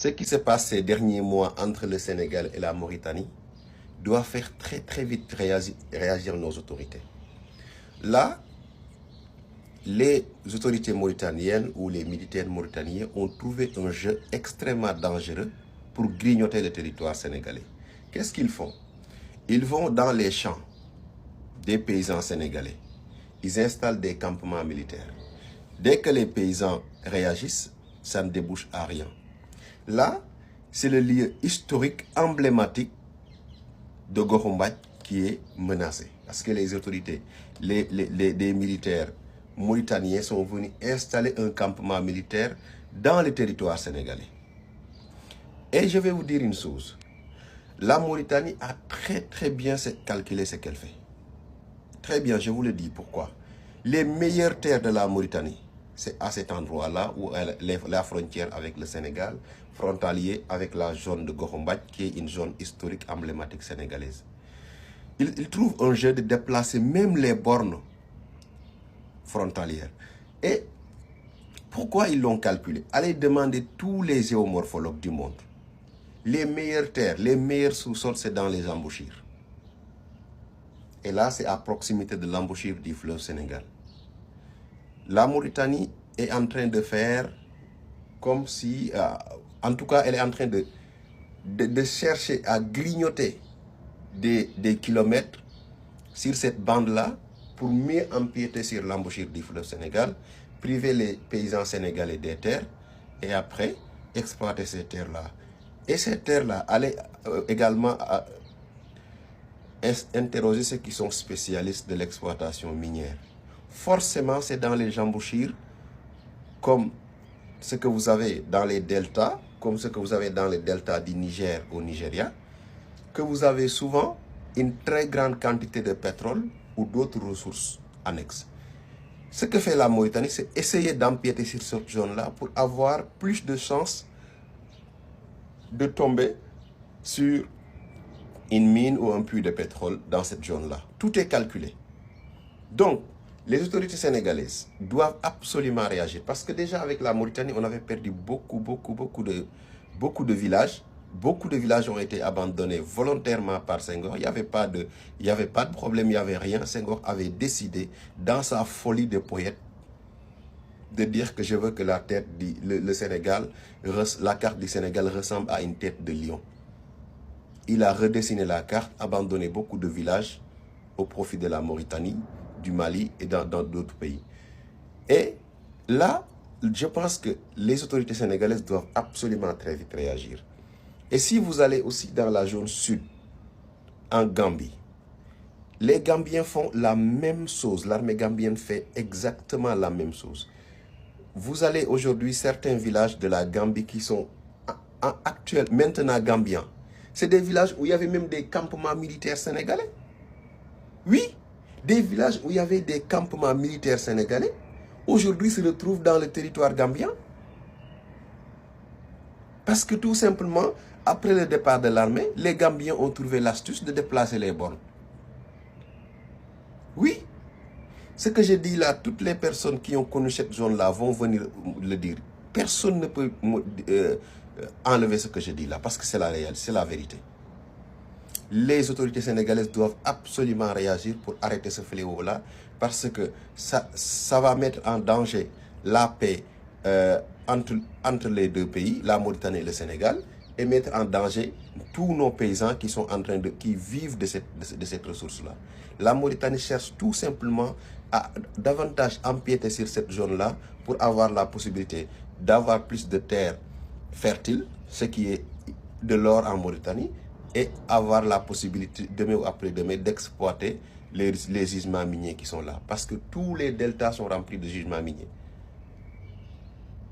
Ce qui se passe ces derniers mois entre le Sénégal et la Mauritanie doit faire très vite réagir nos autorités. Là, les autorités mauritaniennes ou les militaires mauritaniens ont trouvé un jeu extrêmement dangereux pour grignoter le territoire sénégalais. Qu'est-ce qu'ils font? Ils vont dans les champs des paysans sénégalais. Ils installent des campements militaires. Dès que les paysans réagissent, ça ne débouche à rien. Là, c'est le lieu historique emblématique de Gokhumbath qui est menacé. Parce que les autorités, des militaires mauritaniens sont venus installer un campement militaire dans le territoire sénégalais. Et je vais vous dire une chose. La Mauritanie a très bien calculé ce qu'elle fait. Très bien, je vous le dis. Pourquoi? Les meilleures terres de la Mauritanie, c'est à cet endroit-là où la frontière avec le Sénégal, frontalier avec la zone de Gokhumbath, qui est une zone historique emblématique sénégalaise. Ils trouvent un jeu de déplacer même les bornes frontalières. Et pourquoi ils l'ont calculé? Allez demander tous les géomorphologues du monde. Les meilleures terres, les meilleurs sous-sols, c'est dans les embouchures. Et là, c'est à proximité de l'embouchure du fleuve Sénégal. La Mauritanie est en train de faire comme si, en tout cas, elle est en train de chercher à grignoter des kilomètres sur cette bande-là pour mieux empiéter sur l'embouchure du fleuve Sénégal, priver les paysans sénégalais des terres et après exploiter ces terres-là. Et ces terres-là, aller également interroger ceux qui sont spécialistes de l'exploitation minière. Forcément, c'est dans les embouchures, comme ce que vous avez dans les deltas, comme ce que vous avez dans les deltas du Niger au Nigeria, que vous avez souvent une très grande quantité de pétrole ou d'autres ressources annexes. Ce que fait la Mauritanie, c'est essayer d'empiéter sur cette zone-là pour avoir plus de chances de tomber sur une mine ou un puits de pétrole dans cette zone-là. Tout est calculé. Donc, les autorités sénégalaises doivent absolument réagir. Parce que déjà, avec la Mauritanie, on avait perdu beaucoup de villages. Beaucoup de villages ont été abandonnés volontairement par Senghor. Il n'y avait pas de problème, il n'y avait rien. Senghor avait décidé, dans sa folie de poète, de dire que je veux que la tête le Sénégal, la carte du Sénégal ressemble à une tête de lion. Il a redessiné la carte, abandonné beaucoup de villages au profit de la Mauritanie, du Mali et dans d'autres pays. Et là, je pense que les autorités sénégalaises doivent absolument très vite réagir. Et si vous allez aussi dans la zone sud, en Gambie, les Gambiens font la même chose. L'armée gambienne fait exactement la même chose. Vous allez aujourd'hui, certains villages de la Gambie qui sont maintenant gambiens. C'est des villages où il y avait même des campements militaires sénégalais. Oui, des villages où il y avait des campements militaires sénégalais, aujourd'hui se retrouvent dans le territoire gambien. Parce que tout simplement, après le départ de l'armée, les Gambiens ont trouvé l'astuce de déplacer les bornes. Oui, ce que je dis là, toutes les personnes qui ont connu cette zone-là vont venir le dire. Personne ne peut enlever ce que je dis là, parce que c'est la réalité, c'est la vérité. Les autorités sénégalaises doivent absolument réagir pour arrêter ce fléau-là, parce que ça va mettre en danger la paix entre les deux pays, la Mauritanie et le Sénégal, et mettre en danger tous nos paysans qui vivent de cette ressource-là. La Mauritanie cherche tout simplement à davantage empiéter sur cette zone-là pour avoir la possibilité d'avoir plus de terres fertiles, ce qui est de l'or en Mauritanie, et avoir la possibilité, demain ou après-demain, d'exploiter les gisements miniers qui sont là. Parce que tous les deltas sont remplis de gisements miniers.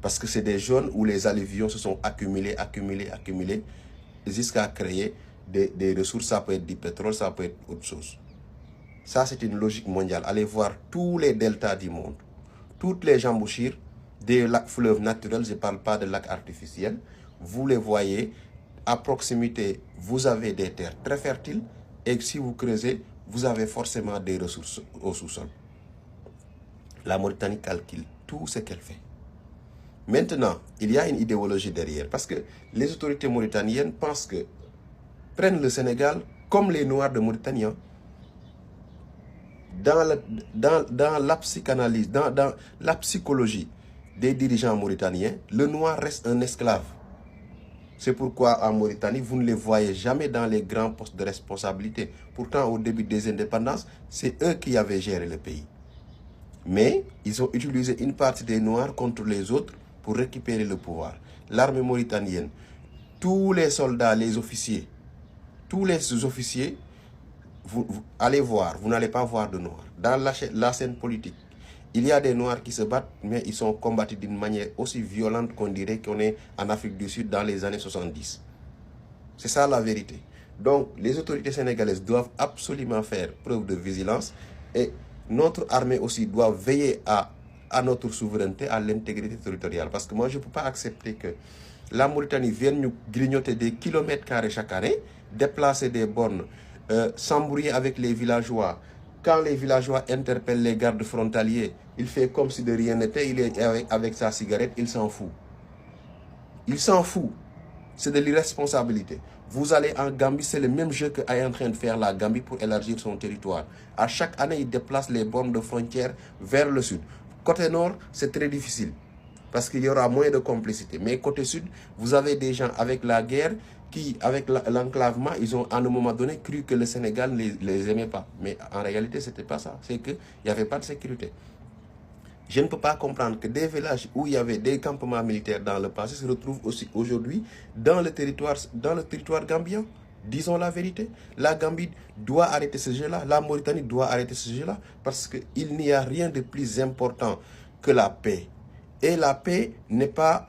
Parce que c'est des zones où les alluvions se sont accumulées, jusqu'à créer des ressources. Ça peut être du pétrole, ça peut être autre chose. Ça, c'est une logique mondiale. Allez voir tous les deltas du monde. Toutes les embouchures des lacs fleuves naturels, je ne parle pas de lacs artificiels. Vous les voyez, à proximité, vous avez des terres très fertiles. Et si vous creusez, vous avez forcément des ressources au sous-sol. La Mauritanie calcule tout ce qu'elle fait. Maintenant, il y a une idéologie derrière, parce que les autorités mauritaniennes pensent que prennent le Sénégal comme les Noirs de Mauritanie. Dans la psychanalyse, dans la psychologie des dirigeants mauritaniens, le noir reste un esclave. C'est pourquoi en Mauritanie, vous ne les voyez jamais dans les grands postes de responsabilité. Pourtant, au début des indépendances, c'est eux qui avaient géré le pays. Mais ils ont utilisé une partie des Noirs contre les autres pour récupérer le pouvoir. L'armée mauritanienne, tous les soldats, les officiers, tous les sous-officiers, vous allez voir, vous n'allez pas voir de Noirs. Dans la scène politique, il y a des Noirs qui se battent, mais ils sont combattus d'une manière aussi violente qu'on dirait qu'on est en Afrique du Sud dans les années 70. C'est ça la vérité. Donc, les autorités sénégalaises doivent absolument faire preuve de vigilance et notre armée aussi doit veiller à notre souveraineté, à l'intégrité territoriale. Parce que moi, je ne peux pas accepter que la Mauritanie vienne nous grignoter des kilomètres carrés chaque année, déplacer des bornes, s'embrouiller avec les villageois. Quand les villageois interpellent les gardes frontaliers, il fait comme si de rien n'était, il est avec sa cigarette, il s'en fout. Il s'en fout. C'est de l'irresponsabilité. Vous allez en Gambie, c'est le même jeu qu'est en train de faire la Gambie pour élargir son territoire. À chaque année, il déplace les bornes de frontières vers le sud. Côté nord, c'est très difficile parce qu'il y aura moins de complicité. Mais côté sud, vous avez des gens avec la guerre qui, avec l'enclavement, ils ont à un moment donné cru que le Sénégal ne les aimait pas. Mais en réalité, ce n'était pas ça. C'est qu'il n'y avait pas de sécurité. Je ne peux pas comprendre que des villages où il y avait des campements militaires dans le passé se retrouvent aussi aujourd'hui dans le territoire gambien. Disons la vérité. La Gambie doit arrêter ce jeu-là. La Mauritanie doit arrêter ce jeu-là parce qu'il n'y a rien de plus important que la paix. Et la paix n'est pas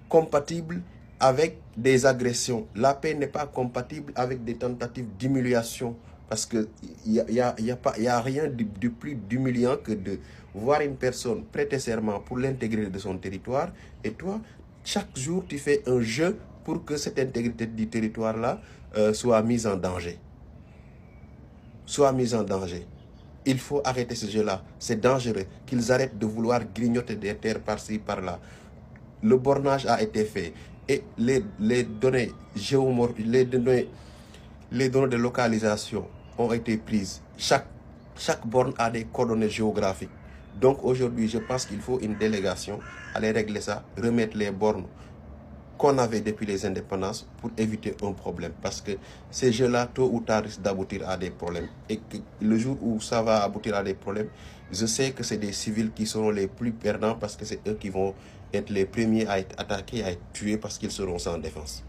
compatible avec des agressions. La paix n'est pas compatible avec des tentatives d'humiliation. Parce qu'il n'y a rien de plus d'humiliant que de voir une personne prêter serment pour l'intégrer de son territoire. Et toi, chaque jour, tu fais un jeu pour que cette intégrité du territoire-là soit mise en danger. Soit mise en danger. Il faut arrêter ce jeu-là. C'est dangereux. Qu'ils arrêtent de vouloir grignoter des terres par-ci, par-là. Le bornage a été fait. Et les données de localisation ont été prises. Chaque borne a des coordonnées géographiques. Donc aujourd'hui, je pense qu'il faut une délégation aller régler ça, remettre les bornes qu'on avait depuis les indépendances pour éviter un problème. Parce que ces jeux-là, tôt ou tard, risquent d'aboutir à des problèmes. Et que le jour où ça va aboutir à des problèmes, je sais que c'est des civils qui seront les plus perdants parce que c'est eux qui vont être les premiers à être attaqués, à être tués parce qu'ils seront sans défense.